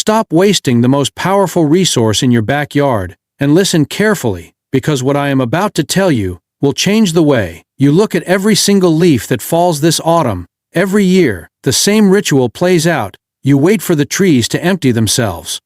Stop wasting the most powerful resource in your backyard, and listen carefully, because what I am about to tell you will change the way you look at every single leaf that falls this autumn. Every year, the same ritual plays out. You wait for the trees to empty themselves.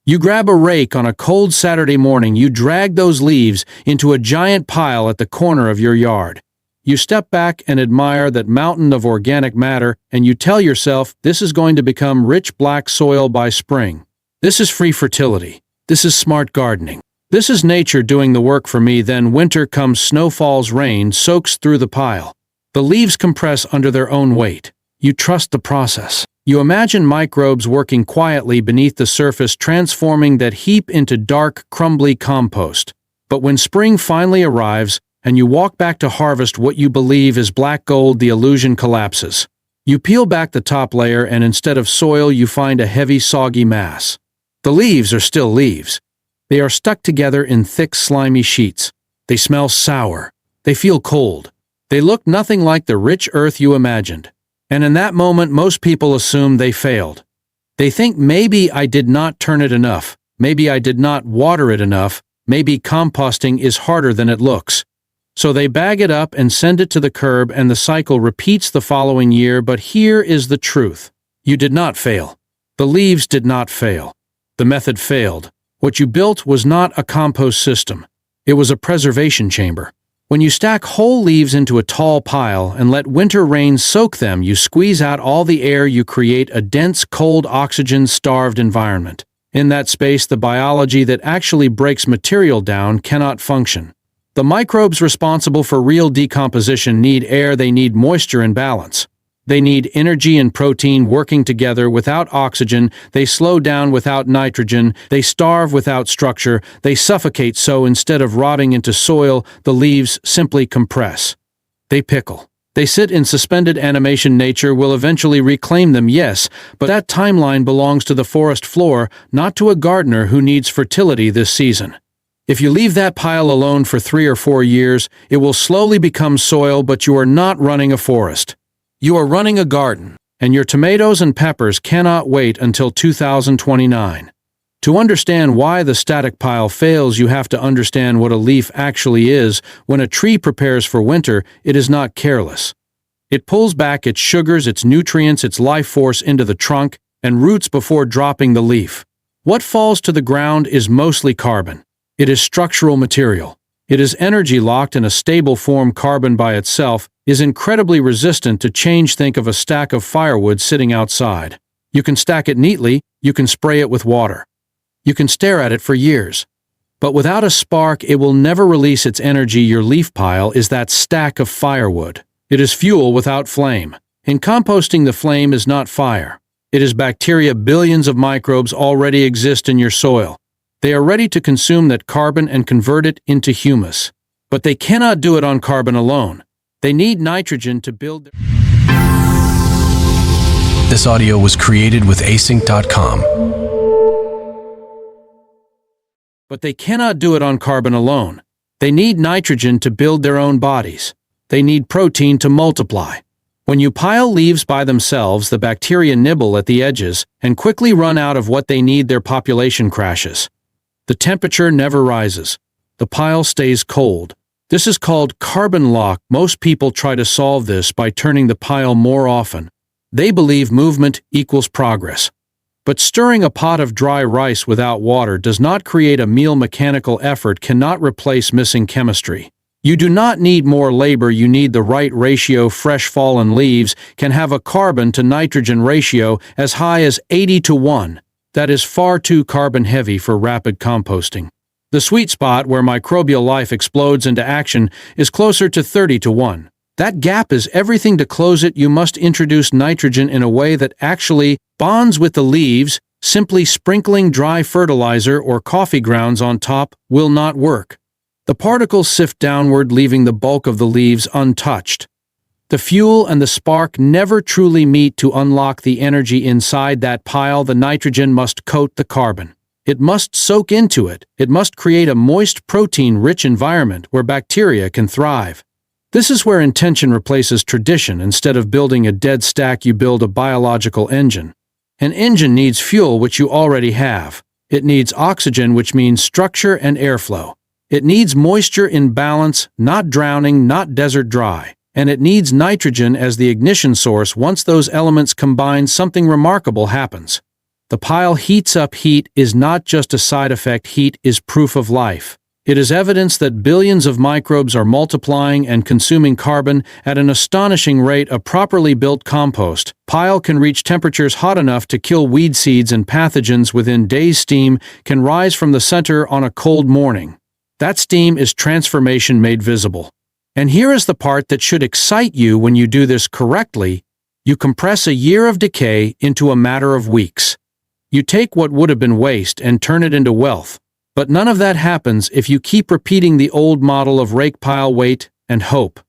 You grab a rake on a cold Saturday morning, you drag those leaves into a giant pile at the corner of your yard. You step back and admire that mountain of organic matter, and you tell yourself this is going to become rich black soil by spring. This is free fertility. This is smart gardening. This is nature doing the work for me. Then winter comes, snow falls, rain soaks through the pile. The leaves compress under their own weight. You trust the process. You imagine microbes working quietly beneath the surface, transforming that heap into dark, crumbly compost. But when spring finally arrives, and you walk back to harvest what you believe is black gold, the illusion collapses. You peel back the top layer, and instead of soil you find a heavy, soggy mass. The leaves are still leaves. They are stuck together in thick, slimy sheets. They smell sour. They feel cold. They look nothing like the rich earth you imagined. And in that moment, most people assume they failed. They think, maybe I did not turn it enough. Maybe I did not water it enough. Maybe composting is harder than it looks. So they bag it up and send it to the curb, and the cycle repeats the following year. But here is the truth. You did not fail. The leaves did not fail. The method failed. What you built was not a compost system. It was a preservation chamber. When you stack whole leaves into a tall pile and let winter rain soak them, you squeeze out all the air. You create a dense, cold, oxygen-starved environment. In that space, the biology that actually breaks material down cannot function. The microbes responsible for real decomposition need air. They need moisture and balance. They need energy and protein working together. Without oxygen, they slow down. Without nitrogen, they starve. Without structure, they suffocate. So instead of rotting into soil, the leaves simply compress. They pickle. They sit in suspended animation. Nature will eventually reclaim them, yes, but that timeline belongs to the forest floor, not to a gardener who needs fertility this season. If you leave that pile alone for 3 or 4 years, it will slowly become soil, but you are not running a forest. You are running a garden, and your tomatoes and peppers cannot wait until 2029. To understand why the static pile fails, you have to understand what a leaf actually is. When a tree prepares for winter, it is not careless. It pulls back its sugars, its nutrients, its life force into the trunk and roots before dropping the leaf. What falls to the ground is mostly carbon. It is structural material. It is energy locked in a stable form. Carbon by itself is incredibly resistant to change. Think of a stack of firewood sitting outside. You can stack it neatly, you can spray it with water. You can stare at it for years. But without a spark, it will never release its energy. Your leaf pile is that stack of firewood. It is fuel without flame. In composting, the flame is not fire. It is bacteria. Billions of microbes already exist in your soil. They are ready to consume that carbon and convert it into humus. But they cannot do it on carbon alone. They need nitrogen to build their... This audio was created with async.com. But they cannot do it on carbon alone. They need nitrogen to build their own bodies. They need protein to multiply. When you pile leaves by themselves, the bacteria nibble at the edges and quickly run out of what they need. Their population crashes. The temperature never rises. The pile stays cold. This is called carbon lock. Most people try to solve this by turning the pile more often. They believe movement equals progress. But stirring a pot of dry rice without water does not create a meal. Mechanical effort cannot replace missing chemistry. You do not need more labor, you need the right ratio. Fresh fallen leaves can have a carbon to nitrogen ratio as high as 80:1. That is far too carbon heavy for rapid composting. The sweet spot where microbial life explodes into action is closer to 30:1. That gap is everything. To close it, you must introduce nitrogen in a way that actually bonds with the leaves. Simply sprinkling dry fertilizer or coffee grounds on top will not work. The particles sift downward, leaving the bulk of the leaves untouched. The fuel and the spark never truly meet. To unlock the energy inside that pile, the nitrogen must coat the carbon. It must soak into it. It must create a moist, protein-rich environment where bacteria can thrive. This is where intention replaces tradition. Instead of building a dead stack, you build a biological engine. An engine needs fuel, which you already have. It needs oxygen, which means structure and airflow. It needs moisture in balance, not drowning, not desert dry. And it needs nitrogen as the ignition source. Once those elements combine, something remarkable happens. The pile heats up. Heat is not just a side effect, heat is proof of life. It is evidence that billions of microbes are multiplying and consuming carbon at an astonishing rate. A properly built compost pile can reach temperatures hot enough to kill weed seeds and pathogens within days. Steam can rise from the center on a cold morning. That steam is transformation made visible. And here is the part that should excite you. When you do this correctly, you compress a year of decay into a matter of weeks. You take what would have been waste and turn it into wealth. But none of that happens if you keep repeating the old model of rake, pile, wait, and hope.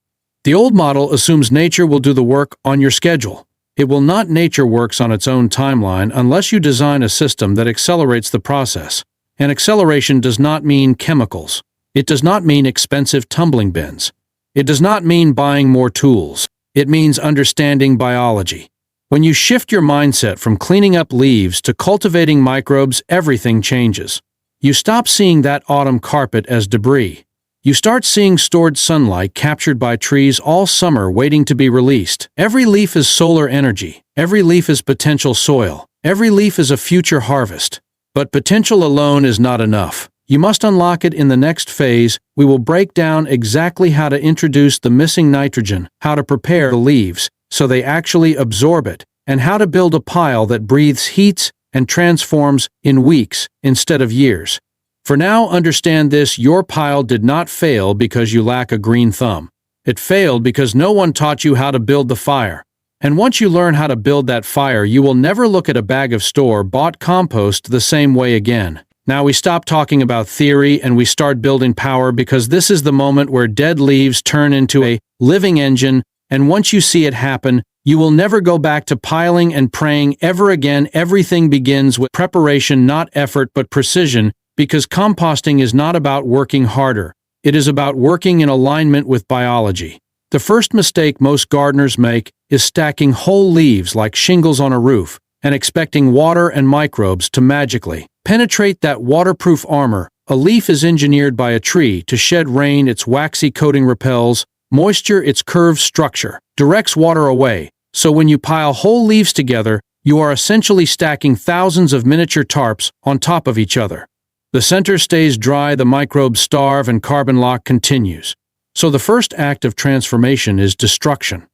The old model assumes nature will do the work on your schedule. It will not. Nature works on its own timeline unless you design a system that accelerates the process. And acceleration does not mean chemicals. It does not mean expensive tumbling bins. It does not mean buying more tools. It means understanding biology. When you shift your mindset from cleaning up leaves to cultivating microbes, everything changes. You stop seeing that autumn carpet as debris. You start seeing stored sunlight captured by trees all summer waiting to be released. Every leaf is solar energy. Every leaf is potential soil. Every leaf is a future harvest. But potential alone is not enough. You must unlock it in the next phase. We will break down exactly how to introduce the missing nitrogen, how to prepare the leaves so they actually absorb it, and how to build a pile that breathes, heats, and transforms in weeks instead of years. For now, understand this: your pile did not fail because you lack a green thumb. It failed because no one taught you how to build the fire. And once you learn how to build that fire, you will never look at a bag of store-bought compost the same way again. Now we stop talking about theory and we start building power, because this is the moment where dead leaves turn into a living engine, and once you see it happen, you will never go back to piling and praying ever again. Everything begins with preparation, not effort but precision, because composting is not about working harder. It is about working in alignment with biology. The first mistake most gardeners make is stacking whole leaves like shingles on a roof and expecting water and microbes to magically penetrate that waterproof armor. A leaf is engineered by a tree to shed rain. Its waxy coating repels moisture. Its curved structure directs water away. So when you pile whole leaves together, you are essentially stacking thousands of miniature tarps on top of each other. The center stays dry, the microbes starve, and carbon lock continues. So the first act of transformation is destruction.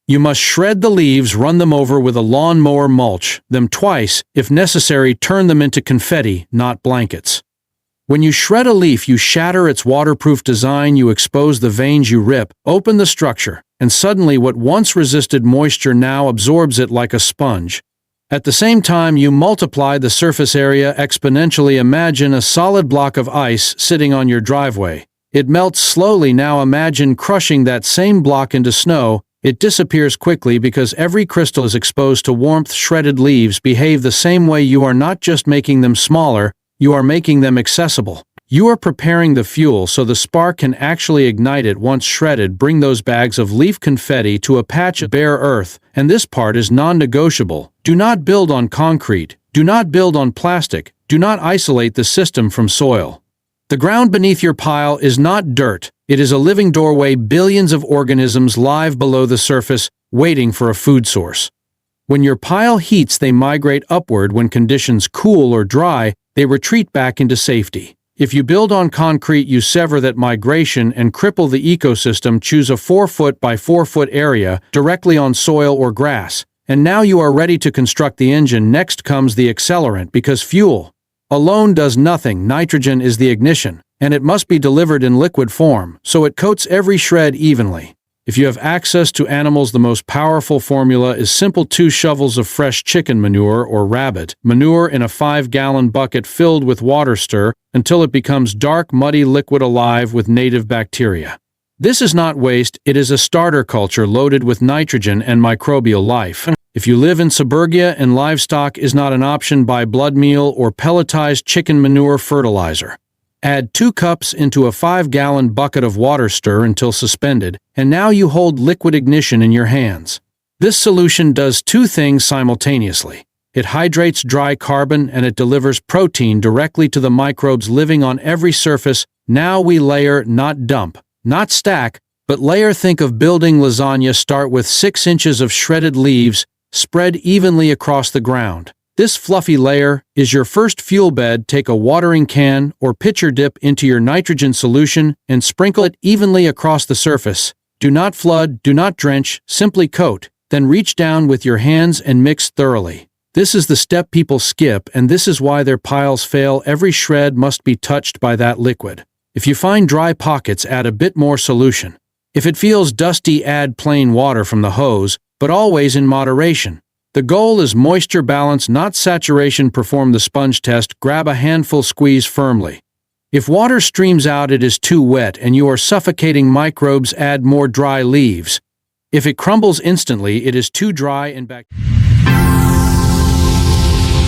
You must shred the leaves, run them over with a lawnmower, mulch them twice, if necessary, turn them into confetti, not blankets. When you shred a leaf, you shatter its waterproof design, you expose the veins, you rip open the structure, and suddenly what once resisted moisture now absorbs it like a sponge. At the same time, you multiply the surface area exponentially. Imagine a solid block of ice sitting on your driveway. It melts slowly. Now imagine crushing that same block into snow. It disappears quickly because every crystal is exposed to warmth. Shredded leaves behave the same way. You are not just making them smaller, you are making them accessible. You are preparing the fuel so the spark can actually ignite it. Once shredded, bring those bags of leaf confetti to a patch of bare earth, and this part is non-negotiable. Do not build on concrete. Do not build on plastic. Do not isolate the system from soil. The ground beneath your pile is not dirt. It is a living doorway, billions of organisms live below the surface, waiting for a food source. When your pile heats, they migrate upward. When conditions cool or dry, they retreat back into safety. If you build on concrete, you sever that migration and cripple the ecosystem. Choose a 4-foot by 4-foot area directly on soil or grass. And now you are ready to construct the engine. Next comes the accelerant, because fuel alone does nothing. Nitrogen is the ignition, and it must be delivered in liquid form, so it coats every shred evenly. If you have access to animals, the most powerful formula is simple: 2 shovels of fresh chicken manure or rabbit manure in a 5-gallon bucket filled with water. Stir until it becomes dark, muddy liquid alive with native bacteria. This is not waste, it is a starter culture loaded with nitrogen and microbial life. If you live in suburbia and livestock is not an option, buy blood meal or pelletized chicken manure fertilizer. Add 2 cups into a 5-gallon bucket of water. Stir until suspended, and now you hold liquid ignition in your hands. This solution does 2 things simultaneously. It hydrates dry carbon and it delivers protein directly to the microbes living on every surface. Now we layer, not dump, not stack, but layer. Think of building lasagna. Start with 6 inches of shredded leaves, spread evenly across the ground. This fluffy layer is your first fuel bed. Take a watering can or pitcher, dip into your nitrogen solution and sprinkle it evenly across the surface. Do not flood, do not drench, simply coat, then reach down with your hands and mix thoroughly. This is the step people skip, and this is why their piles fail. Every shred must be touched by that liquid. If you find dry pockets, add a bit more solution. If it feels dusty, add plain water from the hose, but always in moderation. The goal is moisture balance, not saturation. Perform the sponge test. Grab a handful, squeeze firmly. If water streams out, it is too wet and you are suffocating microbes. Add more dry leaves. If it crumbles instantly, it is too dry and back.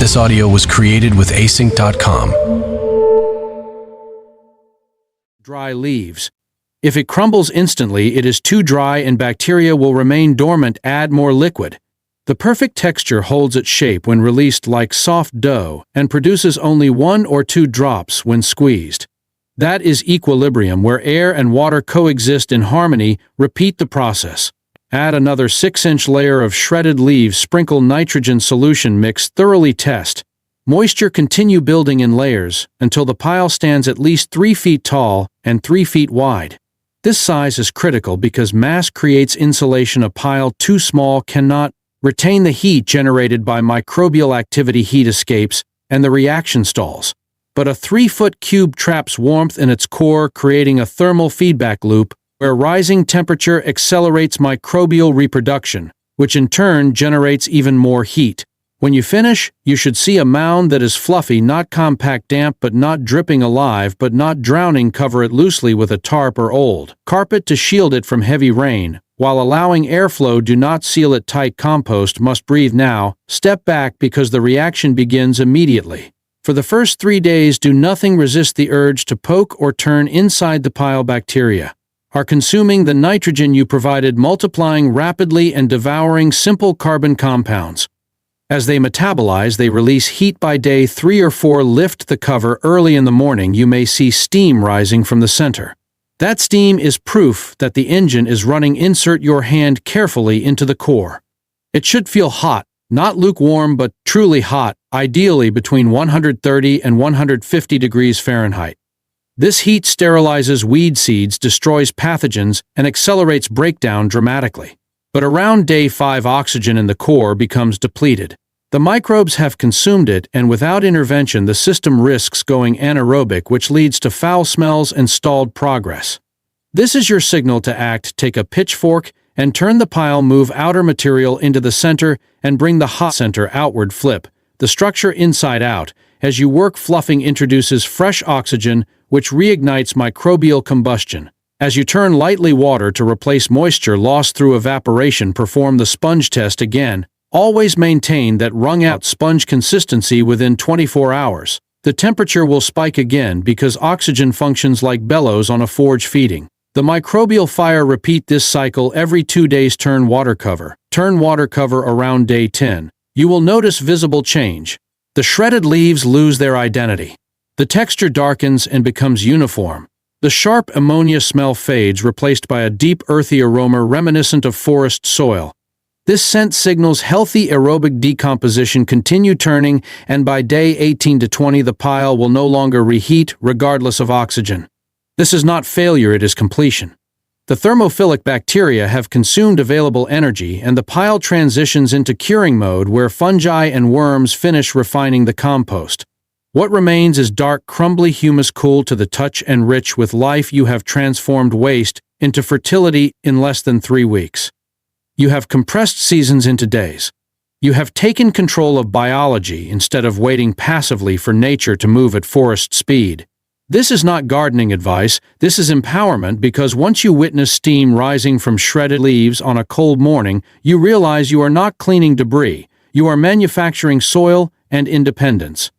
This audio was created with async.com. Dry leaves. If it crumbles instantly, it is too dry and bacteria will remain dormant. Add more liquid. The perfect texture holds its shape when released like soft dough and produces only 1 or 2 drops when squeezed. That is equilibrium, where air and water coexist in harmony. Repeat the process. Add another 6-inch layer of shredded leaves. Sprinkle nitrogen solution. Mix thoroughly. Test moisture. Continue building in layers until the pile stands at least 3 feet tall and 3 feet wide. This size is critical because mass creates insulation. A pile too small cannot retain the heat generated by microbial activity. Heat escapes and the reaction stalls. But a 3-foot cube traps warmth in its core, creating a thermal feedback loop where rising temperature accelerates microbial reproduction, which in turn generates even more heat. When you finish, you should see a mound that is fluffy, not compact, damp but not dripping, alive but not drowning. Cover it loosely with a tarp or old carpet to shield it from heavy rain, while allowing airflow. Do not seal it tight. Compost must breathe now. Step back because the reaction begins immediately. For the first 3 days, do nothing. Resist the urge to poke or turn inside the pile. Bacteria are consuming the nitrogen you provided, multiplying rapidly and devouring simple carbon compounds. As they metabolize, they release heat. By day 3 or 4, lift the cover. Early in the morning, you may see steam rising from the center. That steam is proof that the engine is running. Insert your hand carefully into the core. It should feel hot, not lukewarm but truly hot, ideally between 130 and 150 degrees Fahrenheit. This heat sterilizes weed seeds, destroys pathogens, and accelerates breakdown dramatically. But around day 5, oxygen in the core becomes depleted. The microbes have consumed it, and without intervention the system risks going anaerobic, which leads to foul smells and stalled progress. This is your signal to act. Take a pitchfork and turn the pile. Move outer material into the center and bring the hot center outward. Flip the structure inside out. As you work, fluffing introduces fresh oxygen, which reignites microbial combustion. As you turn, lightly water to replace moisture lost through evaporation. Perform the sponge test again. Always maintain that wrung-out sponge consistency within 24 hours. The temperature will spike again because oxygen functions like bellows on a forge feeding the microbial fire. Repeat this cycle every 2 days. Turn water cover. Turn water cover around day 10. You will notice visible change. The shredded leaves lose their identity. The texture darkens and becomes uniform. The sharp ammonia smell fades, replaced by a deep earthy aroma reminiscent of forest soil. This scent signals healthy aerobic decomposition. Continue turning, and by day 18 to 20 the pile will no longer reheat, regardless of oxygen. This is not failure, it is completion. The thermophilic bacteria have consumed available energy, and the pile transitions into curing mode, where fungi and worms finish refining the compost. What remains is dark, crumbly humus, cool to the touch and rich with life. You have transformed waste into fertility in less than 3 weeks. You have compressed seasons into days. You have taken control of biology instead of waiting passively for nature to move at forest speed. This is not gardening advice, this is empowerment, because once you witness steam rising from shredded leaves on a cold morning, you realize you are not cleaning debris, you are manufacturing soil and independence.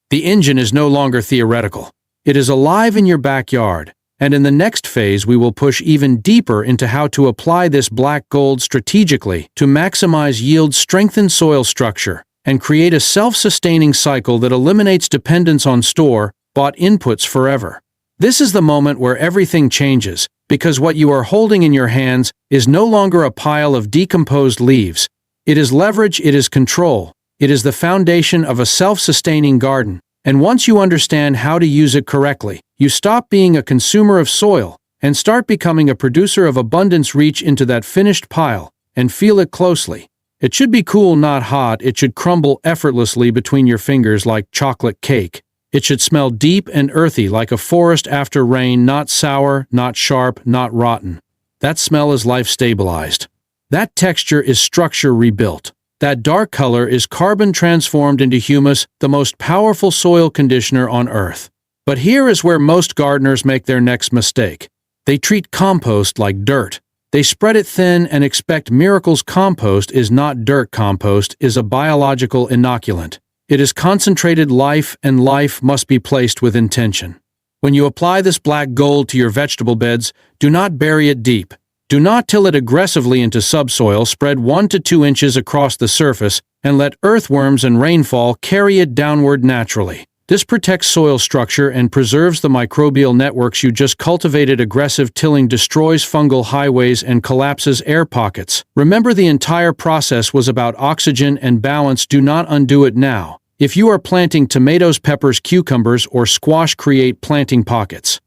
The engine is no longer theoretical. It is alive in your backyard. And in the next phase we will push even deeper into how to apply this black gold strategically to maximize yield, strengthen soil structure, and create a self-sustaining cycle that eliminates dependence on store-bought inputs forever. This is the moment where everything changes, because what you are holding in your hands is no longer a pile of decomposed leaves. It is leverage, it is control, it is the foundation of a self-sustaining garden. And once you understand how to use it correctly, you stop being a consumer of soil and start becoming a producer of abundance. Reach into that finished pile and feel it closely. It should be cool, not hot. It should crumble effortlessly between your fingers like chocolate cake. It should smell deep and earthy like a forest after rain, not sour, not sharp, not rotten. That smell is life stabilized. That texture is structure rebuilt. That dark color is carbon transformed into humus, the most powerful soil conditioner on Earth. But here is where most gardeners make their next mistake. They treat compost like dirt. They spread it thin and expect miracles. Compost is not dirt. Compost is a biological inoculant. It is concentrated life, and life must be placed with intention. When you apply this black gold to your vegetable beds, do not bury it deep. Do not till it aggressively into subsoil. Spread 1 to 2 inches across the surface and let earthworms and rainfall carry it downward naturally. This protects soil structure and preserves the microbial networks you just cultivated. Aggressive tilling destroys fungal highways and collapses air pockets. Remember, the entire process was about oxygen and balance. Do not undo it now. If you are planting tomatoes, peppers, cucumbers, or squash, create planting pockets.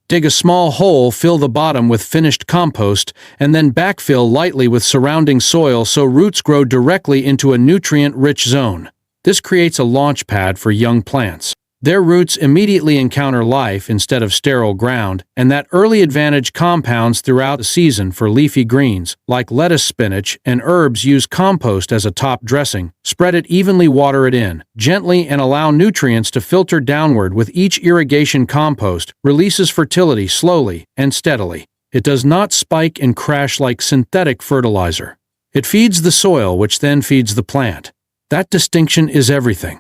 Dig a small hole, fill the bottom with finished compost, and then backfill lightly with surrounding soil so roots grow directly into a nutrient-rich zone. This creates a launch pad for young plants. Their roots immediately encounter life instead of sterile ground, and that early advantage compounds throughout the season. For leafy greens, like lettuce, spinach, and herbs, use compost as a top dressing. Spread it evenly, water it in gently, and allow nutrients to filter downward with each irrigation. Compost releases fertility slowly and steadily. It does not spike and crash like synthetic fertilizer. It feeds the soil, which then feeds the plant. That distinction is everything.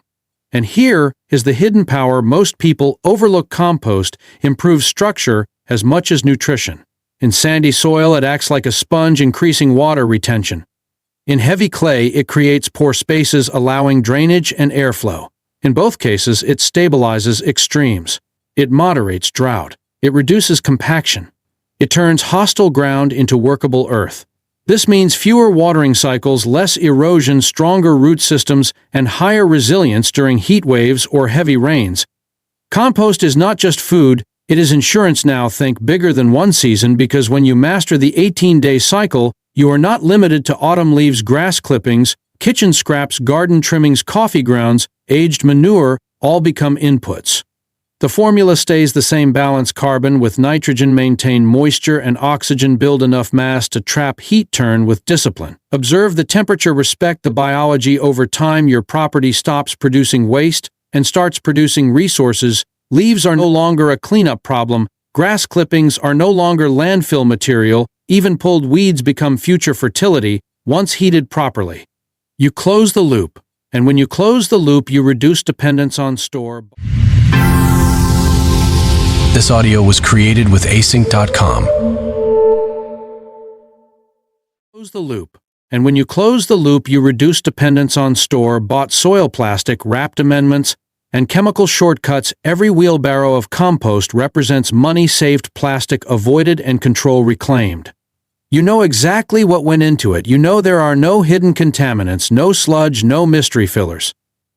And here is the hidden power most people overlook. Compost improves structure as much as nutrition. In sandy soil, it acts like a sponge, increasing water retention. In heavy clay, it creates pore spaces, allowing drainage and airflow. In both cases, it stabilizes extremes. It moderates drought. It reduces compaction. It turns hostile ground into workable earth. This means fewer watering cycles, less erosion, stronger root systems, and higher resilience during heat waves or heavy rains. Compost is not just food, it is insurance. Now think bigger than one season, because when you master the 18-day cycle, you are not limited to autumn leaves, grass clippings, kitchen scraps, garden trimmings, coffee grounds, aged manure, all become inputs. The formula stays the same: balance carbon with nitrogen, maintain moisture and oxygen, build enough mass to trap heat. Turn with discipline. Observe the temperature, respect the biology. Over time, your property stops producing waste and starts producing resources. Leaves are no longer a cleanup problem. Grass clippings are no longer landfill material. Even pulled weeds become future fertility, once heated properly. You close the loop. And when you close the loop, you reduce dependence on store. This audio was created with async.com. Close the loop. And when you close the loop, you reduce dependence on store-bought soil, plastic wrapped amendments, and chemical shortcuts. Every wheelbarrow of compost represents money saved, plastic avoided, and control reclaimed. You know exactly what went into it. You know there are no hidden contaminants, no sludge, no mystery fillers.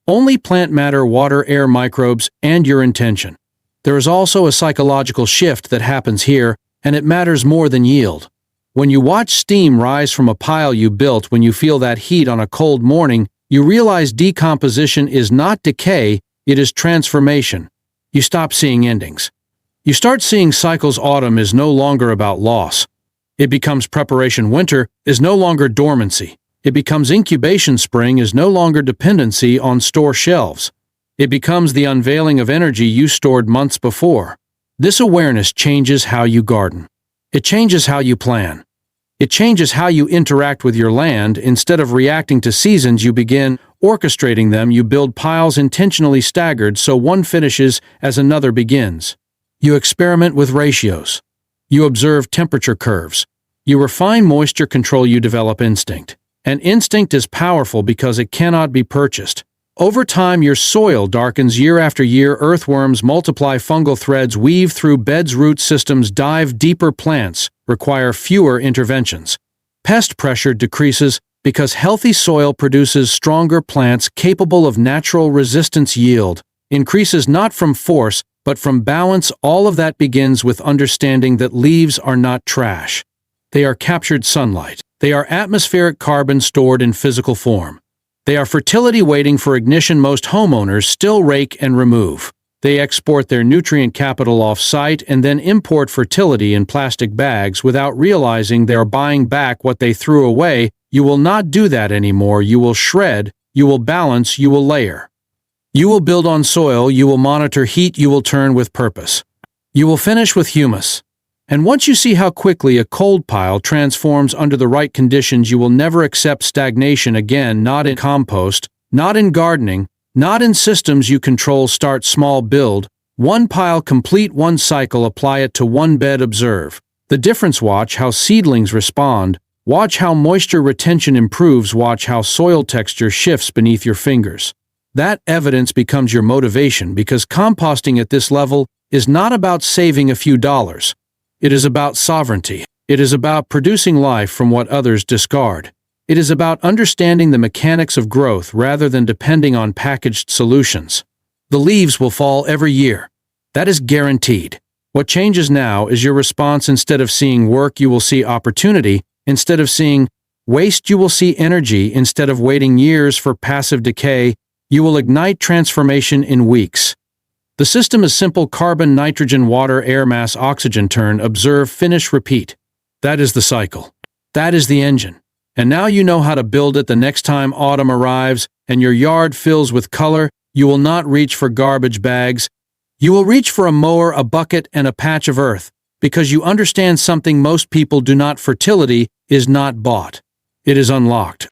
Only plant matter, water, air, microbes, and your intention. There is also a psychological shift that happens here, and it matters more than yield. When you watch steam rise from a pile you built, when you feel that heat on a cold morning, you realize decomposition is not decay, it is transformation. You stop seeing endings. You start seeing cycles. Autumn is no longer about loss. It becomes preparation. Winter is no longer dormancy. It becomes incubation. Spring is no longer dependency on store shelves. It becomes the unveiling of energy you stored months before. This awareness changes how you garden. It changes how you plan. It changes how you interact with your land. Instead of reacting to seasons, you begin orchestrating them. You build piles intentionally staggered so one finishes as another begins. You experiment with ratios. You observe temperature curves. You refine moisture control. You develop instinct. And instinct is powerful because it cannot be purchased. Over time, your soil darkens year after year, earthworms multiply, fungal threads weave through beds, root systems dive deeper, plants require fewer interventions. Pest pressure decreases because healthy soil produces stronger plants capable of natural resistance. Yield increases not from force, but from balance. All of that begins with understanding that leaves are not trash. They are captured sunlight. They are atmospheric carbon stored in physical form. They are fertility waiting for ignition. Most homeowners still rake and remove. They export their nutrient capital off-site and then import fertility in plastic bags without realizing they are buying back what they threw away. You will not do that anymore. You will shred, you will balance, you will layer. You will build on soil, you will monitor heat, you will turn with purpose. You will finish with humus. And once you see how quickly a cold pile transforms under the right conditions, you will never accept stagnation again. Not in compost, not in gardening, not in systems you control. Start small, build one pile, complete one cycle, apply it to one bed, observe the difference. Watch how seedlings respond, watch how moisture retention improves, watch how soil texture shifts beneath your fingers. That evidence becomes your motivation, because composting at this level is not about saving a few dollars. It is about sovereignty. It is about producing life from what others discard. It is about understanding the mechanics of growth rather than depending on packaged solutions. The leaves will fall every year. That is guaranteed. What changes now is your response. Instead of seeing work, you will see opportunity. Instead of seeing waste, you will see energy. Instead of waiting years for passive decay, you will ignite transformation in weeks. The system is simple: carbon, nitrogen, water, air, mass, oxygen. Turn, observe, finish, repeat. That is the cycle. That is the engine. And now you know how to build it. The next time autumn arrives and your yard fills with color, you will not reach for garbage bags. You will reach for a mower, a bucket, and a patch of earth, because you understand something most people do not. Fertility is not bought. It is unlocked.